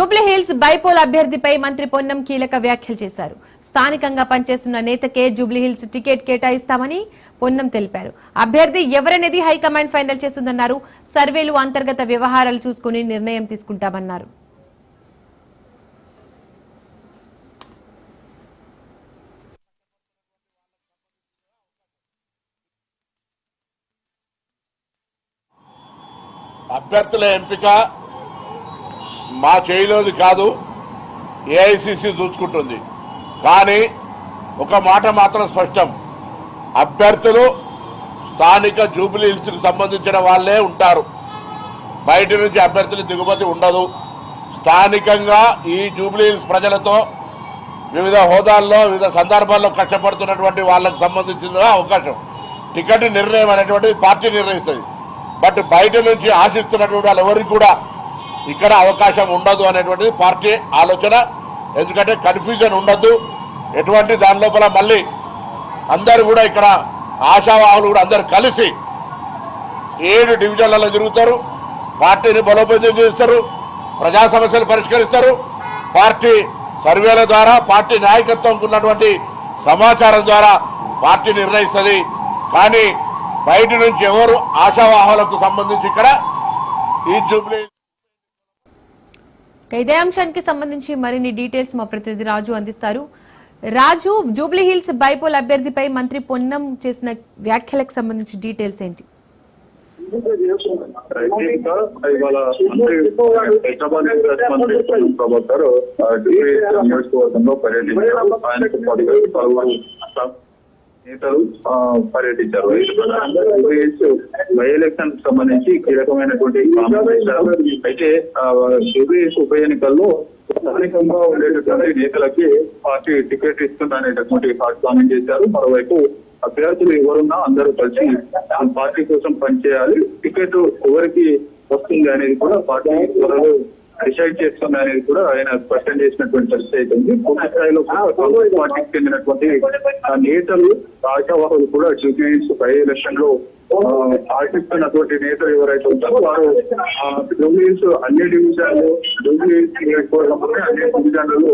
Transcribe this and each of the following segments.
Jubilee Hills bypoll అభ్యర్థిపై మంత్రి పొన్నం కీలక వ్యాఖ్యలు చేశారు. స్థానికంగా పనిచేస్తున్న నేతకే జూబ్లీహిల్స్ టికెట్ కేటాయిస్తామని పొన్నం తెలిపారు. అభ్యర్థి ఎవరనేది హైకమాండ్ ఫైనల్ చేస్తుందన్నారు. సర్వేలు అంతర్గత వ్యవహారాలు చూసుకుని నిర్ణయం తీసుకుంటామన్నారు. అభ్యర్థుల ఎంపిక మా చేయిలోది కాదు, ఏఐసిసి చూసుకుంటుంది. కానీ ఒక మాట మాత్రం స్పష్టం, అభ్యర్థులు స్థానిక జూబ్లీహిల్స్కి సంబంధించిన వాళ్ళే ఉంటారు. బయట నుంచి అభ్యర్థుల దిగుమతి ఉండదు. స్థానికంగా ఈ జూబ్లీహిల్స్ ప్రజలతో వివిధ హోదాల్లో వివిధ సందర్భాల్లో కష్టపడుతున్నటువంటి వాళ్ళకు సంబంధించిన అవకాశం, టికెట్ నిర్ణయం అనేటువంటిది పార్టీ నిర్ణయిస్తుంది. బట్ బయట నుంచి ఆశిస్తున్నటువంటి వాళ్ళు ఎవరికి కూడా ఇక్కడ అవకాశం ఉండదు అనేటువంటిది పార్టీ ఆలోచన. ఎందుకంటే కన్ఫ్యూజన్ ఉండద్దు, ఎటువంటి దాని లోపల మళ్ళీ అందరూ కూడా ఇక్కడ ఆశావాహులు కూడా అందరు కలిసి 7 డివిజన్లలో తిరుగుతారు, పార్టీని బలోపేతం చేస్తారు, ప్రజా సమస్యలు పరిష్కరిస్తారు. పార్టీ సర్వేల ద్వారా, పార్టీ నాయకత్వంకు ఉన్నటువంటి సమాచారం ద్వారా పార్టీ నిర్ణయిస్తుంది. కానీ బయట నుంచి ఎవరు ఆశావాహులకు సంబంధించి ఇక్కడ ఈ జూబ్లీ ఇదే అంశానికి సంబంధించి మరిన్ని డీటెయిల్స్ మా ప్రతినిధి రాజు అందిస్తారు. రాజు, జూబ్లీహిల్స్ బైపోల్ అభ్యర్థిపై మంత్రి పొన్నం చేసిన వ్యాఖ్యలకు సంబంధించి డీటెయిల్స్ ఏంటి? నేతలు పర్యటించారు. బై ఎలక్షన్ సంబంధించి కీలకమైనటువంటి అయితే జూబ్లీహిల్స్ ఉప ఎన్నికల్లో స్థానికంగా ఉండేటటువంటి నేతలకి పార్టీ టికెట్ ఇస్తుందనేటటువంటి కామెంట్ చేశారు. మరోవైపు అభ్యర్థులు ఎవరున్నా అందరూ కలిసి పార్టీ కోసం పనిచేయాలి, టికెట్ ఎవరికి వస్తుంది అనేది కూడా పార్టీ త్వరలో డిసైడ్ చేస్తుంది అనేది కూడా ఆయన స్పష్టం చేసినటువంటి పరిస్థితి అవుతుంది. పూర్తి స్థాయిలో కాంగ్రెస్ పార్టీకి చెందినటువంటి నేతలు, ఆశావాహులు కూడా జూబ్లీహిల్స్ బై ఎలక్షన్ లో ఆశిస్తున్నటువంటి నేతలు ఎవరైతే ఉంటారో వారు జూబ్లీహిల్స్ అన్ని డివిజన్లు, జూబ్లీహిల్స్ అన్ని డివిజన్లలో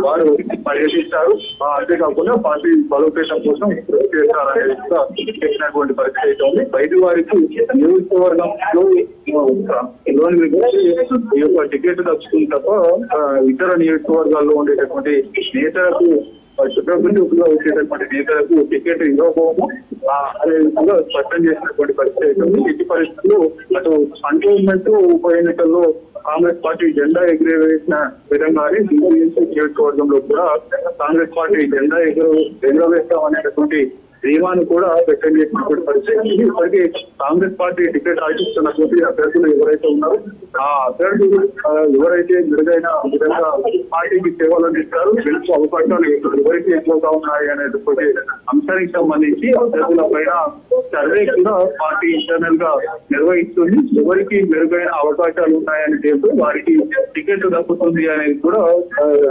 వారు పర్యటిస్తారు. అంతేకాకుండా పార్టీ బలోపేతం కోసం కృషి చేస్తారనేది కూడా చెప్పినటువంటి పరిస్థితి అయితే ఉంది. బయట వారికి నియోజకవర్గంలో ఈ యొక్క టికెట్ దక్కుతుంది తప్ప ఇతర నియోజకవర్గాల్లో ఉండేటటువంటి నేతలకు, చుట్టపుగా వచ్చేటటువంటి నేతలకు టికెట్ ఇవ్వకపోవము అనేది కూడా స్పష్టం చేసినటువంటి పరిస్థితి అవుతుంది. ఎట్టి పరిస్థితుల్లో అటు కంటోన్మెంట్ ఉప ఎన్నికల్లో కాంగ్రెస్ పార్టీ జెండా ఎగురవేసిన విధంగానే జూబ్లీహిల్స్ నియోజకవర్గంలో కూడా కాంగ్రెస్ పార్టీ జెండా ఎగురవేస్తాం అనేటటువంటి ధీమాను కూడా వ్యక్తం చేసినటువంటి పరిస్థితి. ఇప్పటికీ కాంగ్రెస్ పార్టీ టికెట్ ఆశిస్తున్నటువంటి అభ్యర్థులు ఎవరైతే ఉన్నారో ఆ అభ్యర్థులు ఎవరైతే మెరుగైన విధంగా పార్టీకి సేవలు అందిస్తారు, గెలుపు అవకాశాలు ఎవరికి ఎక్కువగా ఉన్నాయి అనేటువంటి అంశానికి సంబంధించి అభ్యర్థుల పైన సర్వే కూడా పార్టీ ఇంటర్నల్ గా నిర్వహిస్తుంది. ఎవరికి మెరుగైన అవకాశాలు ఉన్నాయని చెప్పి వారికి టికెట్ దక్కుతుంది అనేది కూడా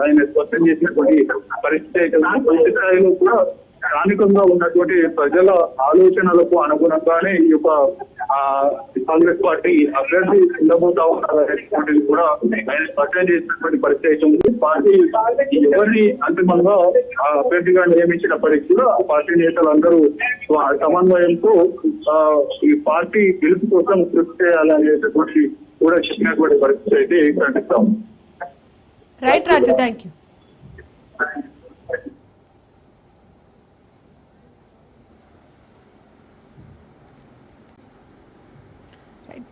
ఆయన స్పష్టం చేసినటువంటి పరిస్థితి అయితే పూర్తి స్థాయిలో కూడా స్థానికంగా ఉన్నటువంటి ప్రజల ఆలోచనలకు అనుగుణంగానే ఈ యొక్క కాంగ్రెస్ పార్టీ అభ్యర్థి ఉండబోతా ఉన్నారనేటువంటిది కూడా ఆయన స్పష్టం చేసినటువంటి పరిస్థితి ఉంది. పార్టీ ఎవరిని అంతిమంగా అభ్యర్థిగా నియమించినప్పటికీ కూడా పార్టీ నేతలందరూ సమన్వయంతో ఈ పార్టీ గెలుపు కోసం కృషి చేయాలనేటటువంటి కూడా చెప్పినటువంటి పరిస్థితి అయితే కనిపిస్తాం. Right Raju, thank you.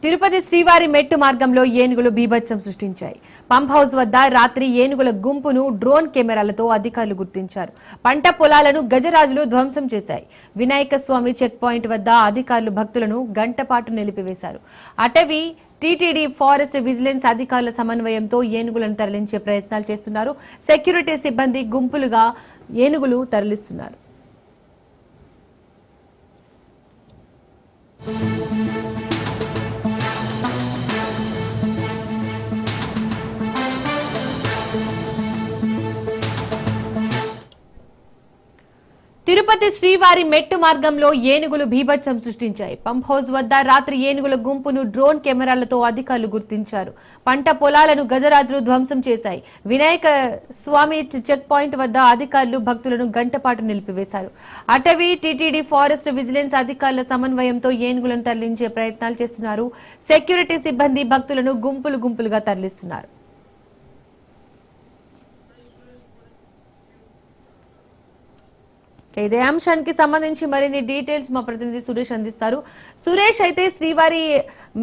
Tirupati Srivari Mettu మార్గంలో ఏనుగులు బీభత్సం సృష్టించాయి. పంప్ హౌస్ వద్ద రాత్రి ఏనుగుల గుంపును డ్రోన్ కెమెరాలతో అధికారులు గుర్తించారు. పంట పొలాలను గజరాజులు ధ్వంసం చేశాయి. వినాయక స్వామి చెక్ పాయింట్ వద్ద అధికారులు భక్తులను గంటపాటు నిలిపివేశారు. అటవీ, టీటీడీ, ఫారెస్ట్, విజిలెన్స్ అధికారుల సమన్వయంతో ఏనుగులను తరలించే ప్రయత్నాలు చేస్తున్నారు. సెక్యూరిటీ సిబ్బంది గుంపులుగా ఏనుగులు తరలిస్తున్నారు. తిరుపతి శ్రీవారి మెట్టు మార్గంలో ఏనుగులు బీభత్సం సృష్టించాయి. పంప్ హౌస్ వద్ద రాత్రి ఏనుగుల గుంపును డ్రోన్ కెమెరాలతో అధికారులు గుర్తించారు. పంట పొలాలను గజరాజులు ధ్వంసం చేశాయి. వినాయక స్వామి చెక్ పాయింట్ వద్ద అధికారులు భక్తులను గంటపాటు నిలిపివేశారు. అటవీ, టీటీడీ, ఫారెస్ట్ విజిలెన్స్ అధికారుల సమన్వయంతో ఏనుగులను తరలించే ప్రయత్నాలు చేస్తున్నారు. సెక్యూరిటీ సిబ్బంది భక్తులను గుంపులుగా తరలిస్తున్నారు. ఇదే అంశానికి సంబంధించి మరిన్ని డీటెయిల్స్ మా ప్రతినిధి సురేష్ అందిస్తారు. సురేష్, అయితే శ్రీవారి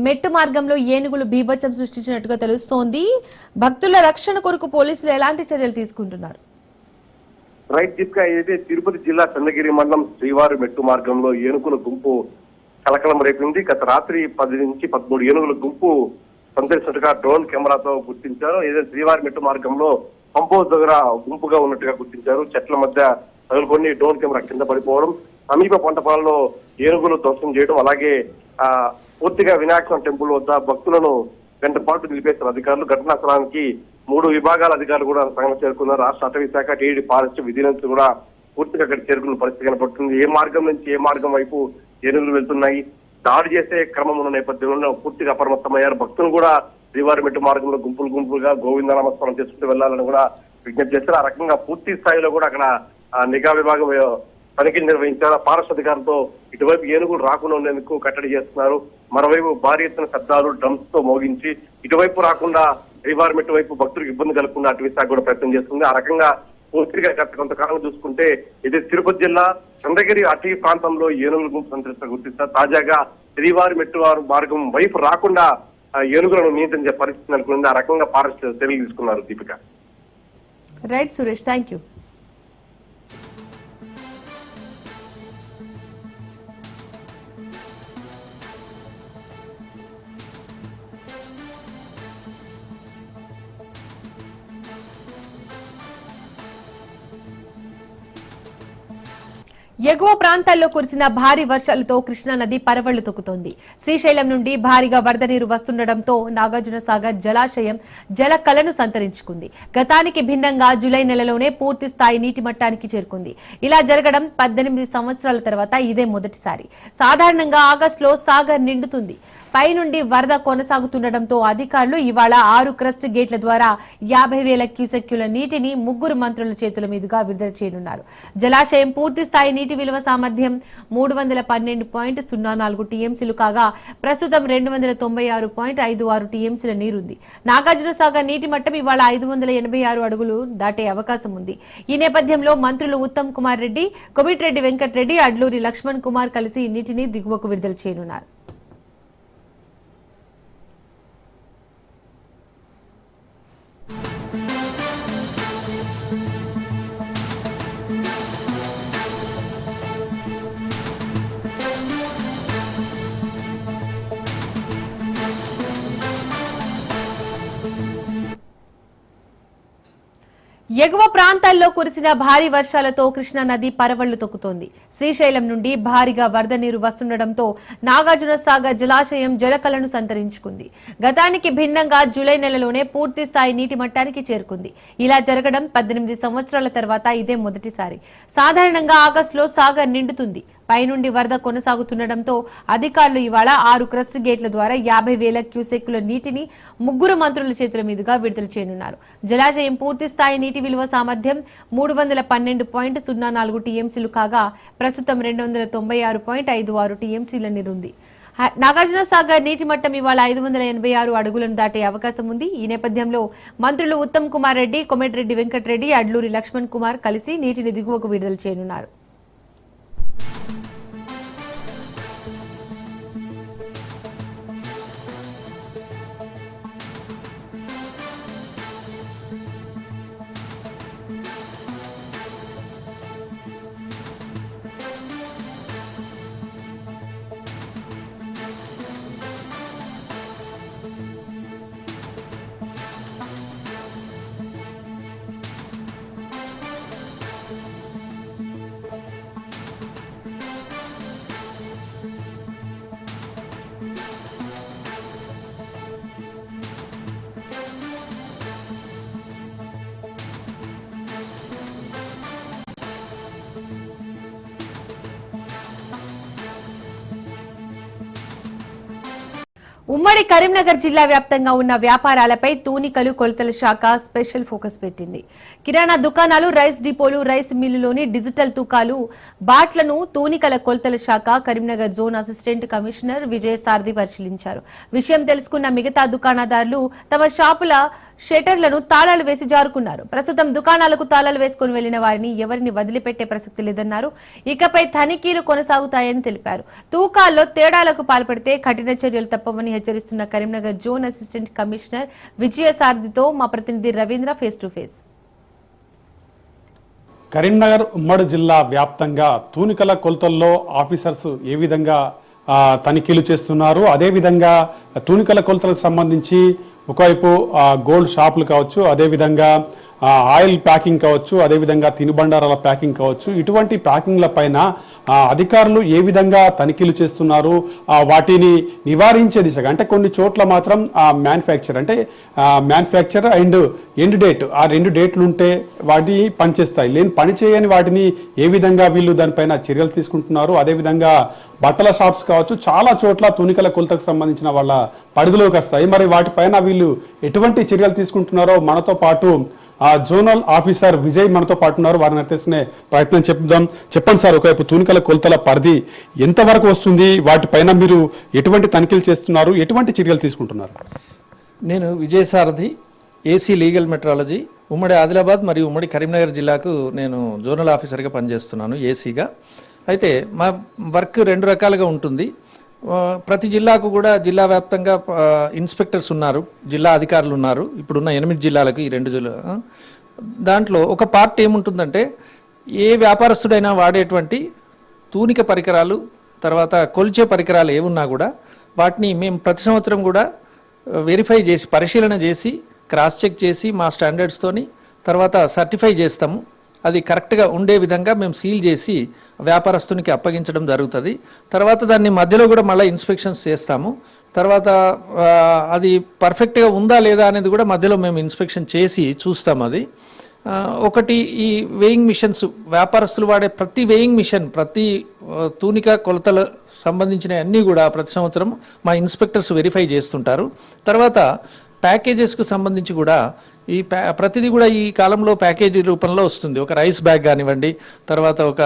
మెట్టు మార్గంలో ఏనుగులు బీభత్సం సృష్టించినట్టుగా తెలుస్తోంది. భక్తుల రక్షణ కొరకు పోలీసులు ఎలాంటి చర్యలు తీసుకుంటున్నారు? రైట్ దీపిక, అయితే తిరుపతి జిల్లా చంద్రగిరి మండలం శ్రీవారి మెట్టు మార్గంలో ఏనుగుల గుంపు కలకలం రేపింది. గత రాత్రి 10 నుంచి 13 ఏనుగుల గుంపు సందర్శించగా డ్రోన్ కెమెరాతో గుర్తించారు. ఏదైతే శ్రీవారి మెట్టు మార్గంలో పంపోజ్ దగ్గర గుంపుగా ఉన్నట్టుగా గుర్తించారు. చెట్ల మధ్య తగులుకొని డ్రోన్ కెమెరా కింద పడిపోవడం, సమీప పంట పొలాల్లో ఏనుగులు ధ్వంసం చేయడం, అలాగే పూర్తిగా వినాయక టెంపుల్ వద్ద భక్తులను గంట పాటు నిలిపేశారు అధికారులు. ఘటనా స్థలానికి 3 విభాగాల అధికారులు కూడా సంఘం చేరుకున్నారు. రాష్ట్ర అటవీ శాఖ, టీడీ, ఫారెస్ట్ విజిలెన్స్ కూడా పూర్తిగా అక్కడ చేరుకున్న పరిస్థితి కనపడుతుంది. ఏ మార్గం నుంచి ఏ మార్గం వైపు ఏనుగులు వెళ్తున్నాయి, దాడి చేసే క్రమం ఉన్న నేపథ్యంలో పూర్తిగా అప్రమత్తమయ్యారు. భక్తులు కూడా శ్రీవారి మెట్టు మార్గంలో గుంపులుగా గోవిందనామస్మరణ చేసుకుంటూ వెళ్లాలని కూడా విజ్ఞప్తి చేశారు. ఆ రకంగా పూర్తి స్థాయిలో కూడా అక్కడ నిఘా విభాగం తనిఖీలు నిర్వహించారు. ఫారెస్ట్ అధికారులతో ఇటువైపు ఏనుగులు రాకుండా ఉండేందుకు కట్టడి చేస్తున్నారు. మరోవైపు భారీ ఎత్తున శబ్దాలు డ్రమ్స్ తో మోగించి ఇటువైపు రాకుండా శ్రీవారి మెట్టు వైపు భక్తులకు ఇబ్బంది కలగకుండా అటవీ శాఖ కూడా ప్రయత్నం చేస్తుంది. ఆ రకంగా పూర్తిగా కొంతకాలం చూసుకుంటే ఇది తిరుపతి జిల్లా చంద్రగిరి అటవీ ప్రాంతంలో ఏనుగుల గుంపు సంచరిస్తున్న గుర్తిస్తారు. తాజాగా శ్రీవారి మెట్టు మార్గం వైపు రాకుండా ఏనుగులను నియంత్రించే పరిస్థితి నెలకొంది. ఆ రకంగా ఫారెస్ట్ చర్యలు తీసుకున్నారు. Deepika. Right Suresh, thank you. ఎగువ ప్రాంతాల్లో కురిసిన భారీ వర్షాలతో కృష్ణానది పరవళ్లు తొక్కుతోంది. శ్రీశైలం నుండి భారీగా వరద నీరు వస్తుండటంతో నాగార్జునసాగర్ జలాశయం జల కళను సంతరించుకుంది. గతానికి భిన్నంగా జూలై నెలలోనే పూర్తి స్థాయి నీటి మట్టానికి చేరుకుంది. ఇలా జరగడం 18 సంవత్సరాల తర్వాత ఇదే మొదటిసారి. సాధారణంగా ఆగస్టులో సాగర్ నిండుతుంది. పైనుండి వరద కొనసాగుతుండటంతో అధికారులు ఇవాళ 6 క్రస్ట్ గేట్ల ద్వారా 50,000 క్యూసెక్యుల నీటిని 3 మంత్రుల చేతుల మీదుగా విడుదల చేయనున్నారు. జలాశయం పూర్తి స్థాయి నీటి విలువ సామర్థ్యం 312.04 టీఎంసీలు కాగా ప్రస్తుతం 296.56 టీఎంసీల నీరుంది. నాగార్జునసాగర్ నీటి మట్టం ఇవాళ 586 అడుగులు దాటే అవకాశం ఉంది. ఈ నేపథ్యంలో మంత్రులు ఉత్తమ్ కుమార్ రెడ్డి, కోమటిరెడ్డి వెంకటరెడ్డి, అడ్లూరి లక్ష్మణ్ కుమార్ కలిసి నీటిని దిగువకు విడుదల చేయనున్నారు. ఎగువ ప్రాంతాల్లో కురిసిన భారీ వర్షాలతో కృష్ణానది పరవళ్లు తొక్కుతోంది. శ్రీశైలం నుండి భారీగా వరద నీరు వస్తుండటంతో నాగార్జునసాగర్ జలాశయం జలకళను సంతరించుకుంది. గతానికి భిన్నంగా జూలై నెలలోనే పూర్తి స్థాయి నీటి మట్టానికి చేరుకుంది. ఇలా జరగడం 18 సంవత్సరాల తర్వాత ఇదే మొదటిసారి. సాధారణంగా ఆగస్టులో సాగర్ నిండుతుంది. పైనుండి వరద కొనసాగుతుండటంతో అధికారులు ఇవాళ 6 క్రస్ట్ గేట్ల ద్వారా 50,000 క్యూసెక్కుల నీటిని 3 మంత్రుల చేతుల మీదుగా విడుదల చేయనున్నారు. జలాశయం పూర్తి స్థాయి నీటి విలువ సామర్థ్యం 312.04 టీఎంసీలు కాగా ప్రస్తుతం 296.56 టీఎంసీల నీరుంది. నాగార్జునసాగర్ నీటి మట్టం ఇవాళ 586 అడుగులను దాటే అవకాశం ఉంది. ఈ నేపథ్యంలో మంత్రులు ఉత్తమ్ కుమార్ రెడ్డి, కోమటిరెడ్డి వెంకటరెడ్డి, అడ్లూరి లక్ష్మణ్ కుమార్ కలిసి నీటిని దిగువకు విడుదల చేయనున్నారు. ఉమ్మడి కరీంనగర్ జిల్లా వ్యాప్తంగా ఉన్న వ్యాపారాలపై తూనికలు కొలతల శాఖ స్పెషల్ ఫోకస్ పెట్టింది. కిరాణా దుకాణాలు, రైస్ డిపోలు, రైస్ మిల్లులోని డిజిటల్ తూకాలు, బాట్లను తూనికల కొలతల శాఖ Karimnagar zone assistant commissioner Vijayasarathi పరిశీలించారు. విషయం తెలుసుకున్న మిగతా దుకాణదారులు తమ షాపుల షట్టర్లను తాళాలు వేసి జారుకున్నారు. ప్రస్తుతం దుకాణాలకు తాళాలు వేసుకుని వెళ్లిన వారిని ఎవరిని వదిలిపెట్టే ప్రసక్తి లేదన్నారు. ఇకపై తనిఖీలు కొనసాగుతాయని తెలిపారు. తూకాల్లో తేడాలకు పాల్పడితే కఠిన చర్యలు తప్పవని హెచ్చరిస్తున్న కరీంనగర్ జోన్ అసిస్టెంట్ కమిషనర్ విజయసారథితో మా ప్రతినిధి Ravindra face to face. Karimnagar ఉమ్మడి జిల్లా వ్యాప్తంగా తూనికల కొలతల్లో ఆఫీసర్స్ ఏ విధంగా తనిఖీలు చేస్తున్నారు, అదేవిధంగా తూనికల కొలతలకు సంబంధించి ఒకవైపు గోల్డ్ షాపులు కావచ్చు, అదేవిధంగా ఆయిల్ ప్యాకింగ్ కావచ్చు, అదేవిధంగా తినుబండారాల ప్యాకింగ్ కావచ్చు, ఇటువంటి ప్యాకింగ్ల పైన అధికారులు ఏ విధంగా తనిఖీలు చేస్తున్నారు, వాటిని నివారించే దిశగా అంటే కొన్ని చోట్ల మాత్రం మ్యానుఫ్యాక్చర్ అండ్ ఎండ్ డేట్ ఆ రెండు డేట్లు ఉంటే వాటిని పనిచేస్తాయి, లేని పని చేయని వాటిని ఏ విధంగా వీళ్ళు దానిపైన చర్యలు తీసుకుంటున్నారు. అదేవిధంగా బట్టల షాప్స్ కావచ్చు, చాలా చోట్ల తూనికల కొలతకు సంబంధించిన వాళ్ళ పరిధిలోకి వస్తాయి. మరి వాటిపైన వీళ్ళు ఎటువంటి చర్యలు తీసుకుంటున్నారో మనతో పాటు జోనల్ ఆఫీసర్ విజయ్ మనతో పాటు ఉన్నారు. వారిని తెలుసుకునే ప్రయత్నం చెప్దాం. చెప్పండి సార్, ఒకవైపు తూనికల కొలతల పరిధి ఎంతవరకు వస్తుంది, వాటిపైన మీరు ఎటువంటి తనిఖీలు చేస్తున్నారు, ఎటువంటి చర్యలు తీసుకుంటున్నారు? నేను విజయసారథి, ఏసీ లీగల్ మెట్రాలజీ, ఉమ్మడి ఆదిలాబాద్ మరియు ఉమ్మడి కరీంనగర్ జిల్లాకు నేను జోనల్ ఆఫీసర్గా పనిచేస్తున్నాను, ఏసీగా. అయితే మా వర్క్ రెండు రకాలుగా ఉంటుంది. ప్రతి జిల్లాకు కూడా జిల్లా వ్యాప్తంగా ఇన్స్పెక్టర్స్ ఉన్నారు, జిల్లా అధికారులు ఉన్నారు. ఇప్పుడున్న 8 జిల్లాలకు, ఈ 2 జిల్లా దాంట్లో ఒక పార్ట్ ఏముంటుందంటే, ఏ వ్యాపారస్తుడైనా వాడేటువంటి తూనిక పరికరాలు, తర్వాత కొలిచే పరికరాలు ఏమున్నా కూడా వాటిని మేము ప్రతి సంవత్సరం కూడా వెరిఫై చేసి, పరిశీలన చేసి, క్రాస్ చెక్ చేసి మా స్టాండర్డ్స్తోని తర్వాత సర్టిఫై చేస్తాము. అది కరెక్ట్గా ఉండే విధంగా మేము సీల్ చేసి వ్యాపారస్తునికి అప్పగించడం జరుగుతుంది. తర్వాత దాన్ని మధ్యలో కూడా మళ్ళీ ఇన్స్పెక్షన్స్ చేస్తాము. తర్వాత అది పర్ఫెక్ట్గా ఉందా లేదా అనేది కూడా మధ్యలో మేము ఇన్స్పెక్షన్ చేసి చూస్తాం. అది ఒకటి, ఈ వేయింగ్ మిషన్స్, వ్యాపారస్తులు వాడే ప్రతి వేయింగ్ మిషన్, ప్రతి తూనిక కొలతలు సంబంధించిన అన్నీ కూడా ప్రతి సంవత్సరం మా ఇన్స్పెక్టర్స్ వెరిఫై చేస్తుంటారు. తర్వాత ప్యాకేజెస్కు సంబంధించి కూడా ప్రతిదీ కూడా ఈ కాలంలో ప్యాకేజీ రూపంలో వస్తుంది. ఒక రైస్ బ్యాగ్ కానివ్వండి, తర్వాత ఒక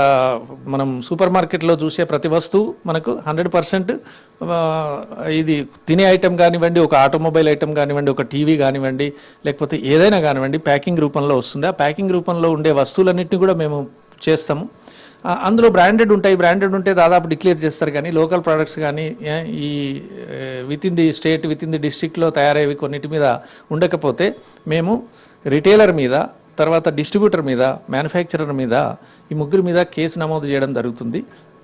మనం సూపర్ మార్కెట్లో చూసే ప్రతి వస్తువు మనకు 100% ఇది తినే ఐటెం కానివ్వండి, ఒక ఆటోమొబైల్ ఐటెం కానివ్వండి, ఒక టీవీ కానివ్వండి, లేకపోతే ఏదైనా కానివ్వండి ప్యాకింగ్ రూపంలో వస్తుంది. ఆ ప్యాకింగ్ రూపంలో ఉండే వస్తువులన్నింటినీ కూడా మేము చేస్తాము. అందులో బ్రాండెడ్ ఉంటాయి, బ్రాండెడ్ ఉంటే దాదాపు డిక్లేర్ చేస్తారు. కానీ లోకల్ ప్రోడక్ట్స్ కానీ ఈ with in the state, with in the డిస్ట్రిక్ట్లో తయారయ్యేవి కొన్నిటి మీద ఉండకపోతే మేము రిటైలర్ మీద, తర్వాత డిస్ట్రిబ్యూటర్ మీద, మ్యానుఫ్యాక్చరర్ మీద, ఈ ముగ్గురు మీద కేసు నమోదు చేయడం జరుగుతుంది.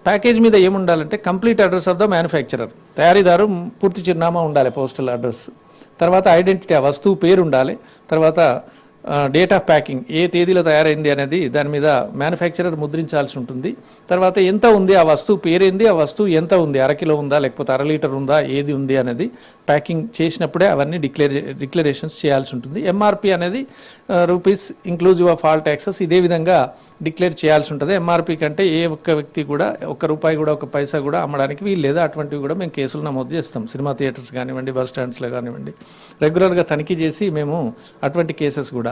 ప్యాకేజ్ మీద ఏముండాలంటే complete address of the manufacturer, తయారీదారు పూర్తి చిరునామా ఉండాలి, పోస్టల్ అడ్రస్, తర్వాత ఐడెంటిటీ, ఆ వస్తువు పేరు ఉండాలి, తర్వాత డేట్ ఆఫ్ ప్యాకింగ్, ఏ తేదీలో తయారైంది అనేది దాని మీద మ్యానుఫ్యాక్చరర్ ముద్రించాల్సి ఉంటుంది. తర్వాత ఎంత ఉంది, ఆ వస్తువు పేరేంది, ఆ వస్తువు ఎంత ఉంది, అరకిలో ఉందా లేకపోతే 1/2 లీటర్ ఉందా, ఏది ఉంది అనేది ప్యాకింగ్ చేసినప్పుడే అవన్నీ డిక్లరేషన్స్ చేయాల్సి ఉంటుంది. ఎంఆర్పి అనేది rupees inclusive of all taxes, ఇదే విధంగా డిక్లేర్ చేయాల్సి ఉంటుంది. ఎంఆర్పి కంటే ఏ ఒక్క వ్యక్తి కూడా ₹1 కూడా, 1 పైసా కూడా అమ్మడానికి వీలు లేదా. అటువంటివి కూడా మేము కేసులు నమోదు చేస్తాం. సినిమా థియేటర్స్ కానివ్వండి, బస్ స్టాండ్స్లో కానివ్వండి, రెగ్యులర్గా తనిఖీ చేసి మేము అటువంటి కేసెస్ కూడా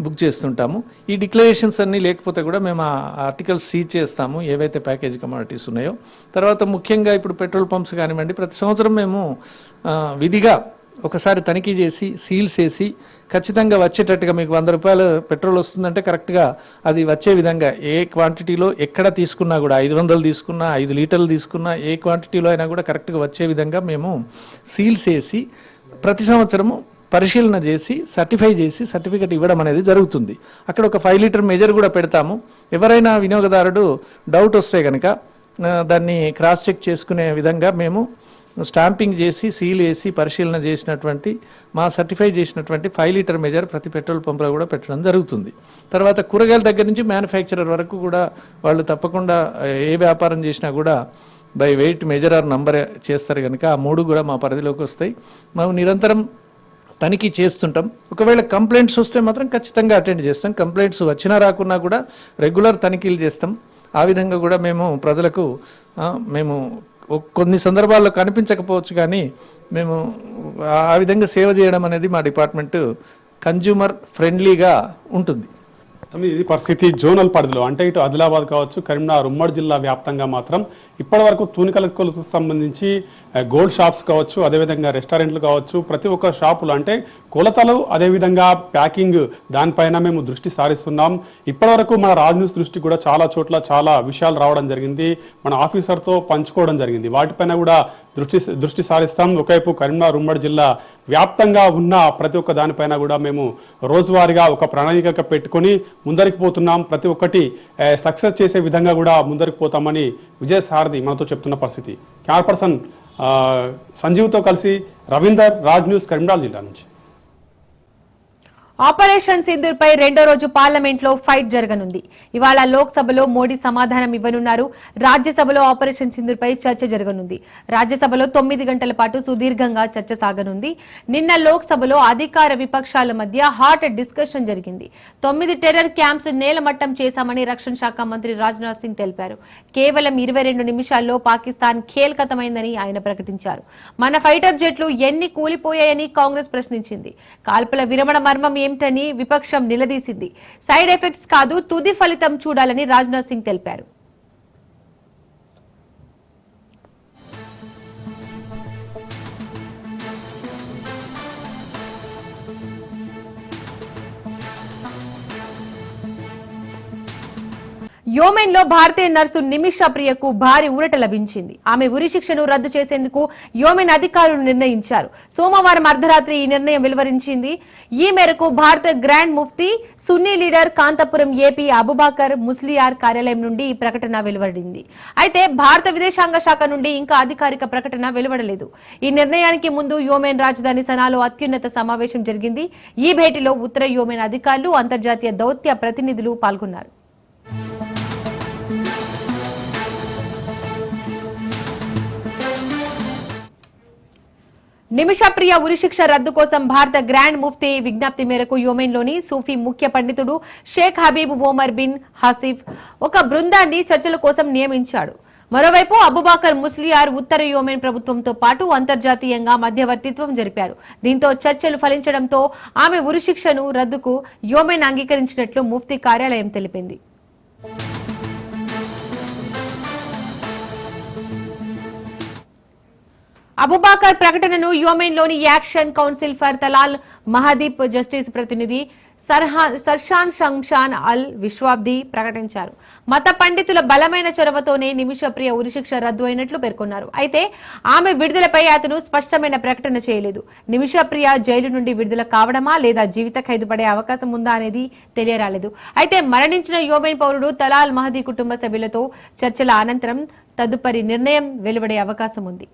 బుక్ చేస్తుంటాము. ఈ డిక్లరేషన్స్ అన్నీ లేకపోతే కూడా మేము ఆ ఆర్టికల్స్ సీజ్ చేస్తాము, ఏవైతే ప్యాకేజ్ కమోడిటీస్ ఉన్నాయో. తర్వాత ముఖ్యంగా ఇప్పుడు పెట్రోల్ పంప్స్ కానివ్వండి, ప్రతి సంవత్సరం మేము విధిగా ఒకసారి తనిఖీ చేసి సీల్స్ వేసి ఖచ్చితంగా వచ్చేటట్టుగా, మీకు ₹100 పెట్రోల్ వస్తుందంటే కరెక్ట్గా అది వచ్చే విధంగా, ఏ క్వాంటిటీలో ఎక్కడ తీసుకున్నా కూడా, 500 తీసుకున్నా, 5 లీటర్లు తీసుకున్నా, ఏ క్వాంటిటీలో అయినా కూడా కరెక్ట్గా వచ్చే విధంగా మేము సీల్స్ వేసి ప్రతి సంవత్సరము పరిశీలన చేసి సర్టిఫై చేసి సర్టిఫికెట్ ఇవ్వడం అనేది జరుగుతుంది. అక్కడ ఒక 5 లీటర్ మెజర్ కూడా పెడతాము. ఎవరైనా వినియోగదారుడు డౌట్ వస్తే కనుక దాన్ని క్రాస్ చెక్ చేసుకునే విధంగా మేము స్టాంపింగ్ చేసి సీల్ వేసి పరిశీలన చేసినటువంటి, మా సర్టిఫై చేసినటువంటి 5 లీటర్ మెజర్ ప్రతి పెట్రోల్ పంపులో కూడా పెట్టడం జరుగుతుంది. తర్వాత కూరగాయల దగ్గర నుంచి మ్యానుఫ్యాక్చరర్ వరకు కూడా వాళ్ళు తప్పకుండా ఏ వ్యాపారం చేసినా కూడా by weight, measure or number చేస్తారు కనుక ఆ 3 కూడా మా పరిధిలోకి వస్తాయి. మేము నిరంతరం తనిఖీ చేస్తుంటాం. ఒకవేళ కంప్లైంట్స్ వస్తే మాత్రం ఖచ్చితంగా అటెండ్ చేస్తాం. కంప్లైంట్స్ వచ్చినా రాకున్నా కూడా రెగ్యులర్ తనిఖీలు చేస్తాం. ఆ విధంగా కూడా మేము ప్రజలకు మేము కొన్ని సందర్భాల్లో కనిపించకపోవచ్చు, కానీ మేము ఆ విధంగా సేవ చేయడం అనేది మా డిపార్ట్మెంట్ కన్జ్యూమర్ ఫ్రెండ్లీగా ఉంటుంది. ఇది పరిస్థితి జోనల్ పరిధిలో, అంటే ఇటు ఆదిలాబాద్ కావచ్చు, కరీంనగర్ ఉమ్మడి జిల్లా వ్యాప్తంగా మాత్రం ఇప్పటి వరకు తూనికలకు సంబంధించి గోల్డ్ షాప్స్ కావచ్చు, అదేవిధంగా రెస్టారెంట్లు కావచ్చు, ప్రతి ఒక్క షాపులు అంటే కొలతలు, అదేవిధంగా ప్యాకింగ్ దానిపైన మేము దృష్టి సారిస్తున్నాం. ఇప్పటివరకు మన రాజ్ న్యూస్ దృష్టి కూడా చాలా చోట్ల చాలా విషయాలు రావడం జరిగింది, మన ఆఫీసర్తో పంచుకోవడం జరిగింది. వాటిపైన కూడా దృష్టి సారిస్తాం. ఒకవైపు కరీంనగర్ ఉమ్మడి జిల్లా వ్యాప్తంగా ఉన్న ప్రతి ఒక్క దానిపైన కూడా మేము రోజువారీగా ఒక ప్రణాళిక పెట్టుకొని ముందరికి పోతున్నాం. ప్రతి ఒక్కటి సక్సెస్ చేసే విధంగా కూడా ముందరికి పోతామని విజయసారథి మనతో చెప్తున్న పరిస్థితి. కెమెరా పర్సన్ సంజీవ్తో కలిసి రవీందర్, రాజ్ న్యూస్, కరీంనగర్ జిల్లా నుంచి. ఆపరేషన్ సింధూర్ పై రెండో రోజు పార్లమెంట్ లో ఫైట్ జరగనుంది. ఇవాళ లోక్సభలో మోడీ సమాధానం ఇవ్వనున్నారు. రాజ్యసభలో ఆపరేషన్ సింధూర్ పై చర్చ జరగనుంది. రాజ్యసభలో 9 గంటల పాటు సుదీర్ఘంగా చర్చ సాగనుంది. నిన్న లోక్సభలో అధికార విపక్షాల మధ్య హాట్ డిస్కషన్ జరిగింది. 9 టెర్రర్ క్యాంప్స్ నేలమట్టం చేశామని రక్షణ శాఖ మంత్రి రాజ్నాథ్ సింగ్ తెలిపారు. కేవలం 22 నిమిషాల్లో పాకిస్తాన్ ఖేల్కతమైందని ఆయన ప్రకటించారు. మన ఫైటర్ జెట్లు ఎన్ని కూలిపోయాయని కాంగ్రెస్ ప్రశ్నించింది. కాల్పుల విరమణ మర్మం ఏమిటని విపక్షం నిలదీసింది. సైడ్ ఎఫెక్ట్స్ కాదు, తుది ఫలితం చూడాలని రాజ్నాథ్ సింగ్ తెలిపారు. యోమెన్ లో భారతీయ నర్సు నిమిషా ప్రియకు భారీ ఊరట లభించింది. ఆమె ఉరి శిక్షను రద్దు చేసేందుకు యోమెన్ అధికారులు నిర్ణయించారు. సోమవారం అర్ధరాత్రి ఈ నిర్ణయం వెలువరించింది. ఈ మేరకు భారత గ్రాండ్ ముఫ్తీ, సున్నీ లీడర్ కాంతపురం ఏపీ అబుబాకర్ ముస్లియార్ కార్యాలయం నుండి ఈ ప్రకటన వెలువడింది. అయితే భారత విదేశాంగ శాఖ నుండి ఇంకా అధికారిక ప్రకటన వెలువడలేదు. ఈ నిర్ణయానికి ముందు యోమెన్ రాజధాని సనాలో అత్యున్నత సమావేశం జరిగింది. ఈ భేటీలో ఉత్తర యోమెన్ అధికారులు, అంతర్జాతీయ దౌత్య ప్రతినిధులు పాల్గొన్నారు. నిమిషా ప్రియ ఉరిశిక్ష రద్దు కోసం భారత గ్రాండ్ ముఫ్తీ విజ్ఞప్తి మేరకు యోమెన్లోని సూఫీ ముఖ్య పండితుడు షేక్ హబీబ్ ఓమర్ బిన్ హసీఫ్ ఒక బృందాన్ని చర్చల కోసం నియమించాడు. మరోవైపు అబుబాకర్ ముస్లియార్ ఉత్తర యోమెన్ ప్రభుత్వంతో పాటు అంతర్జాతీయంగా మధ్యవర్తిత్వం జరిపారు. దీంతో చర్చలు ఫలించడంతో ఆమె ఉరిశిక్షను రద్దుకు యోమెన్ అంగీకరించినట్లు ముఫ్తీ కార్యాలయం తెలిపింది. అబుబాకర్ ప్రకటనను యోమెన్లోని action council for Talal Mahdi justice ప్రతినిధి సర్షాన్ షంషాన్ అల్ విశ్వాబ్ది ప్రకటించారు. మత పండితుల బలమైన చొరవతోనే నిమిషప్రియ ఉరిశిక్ష రద్దు అయినట్లు పేర్కొన్నారు. అయితే ఆమె విడుదలపై అతను స్పష్టమైన ప్రకటన చేయలేదు. నిమిషప్రియ జైలు నుండి విడుదల కావడమా లేదా జీవిత ఖైదు పడే అవకాశం ఉందా అనేది తెలియరాలేదు. అయితే మరణించిన యోమెన్ పౌరుడు తలాల్ మహదీ కుటుంబ సభ్యులతో చర్చల అనంతరం తదుపరి నిర్ణయం వెలువడే అవకాశం ఉంది.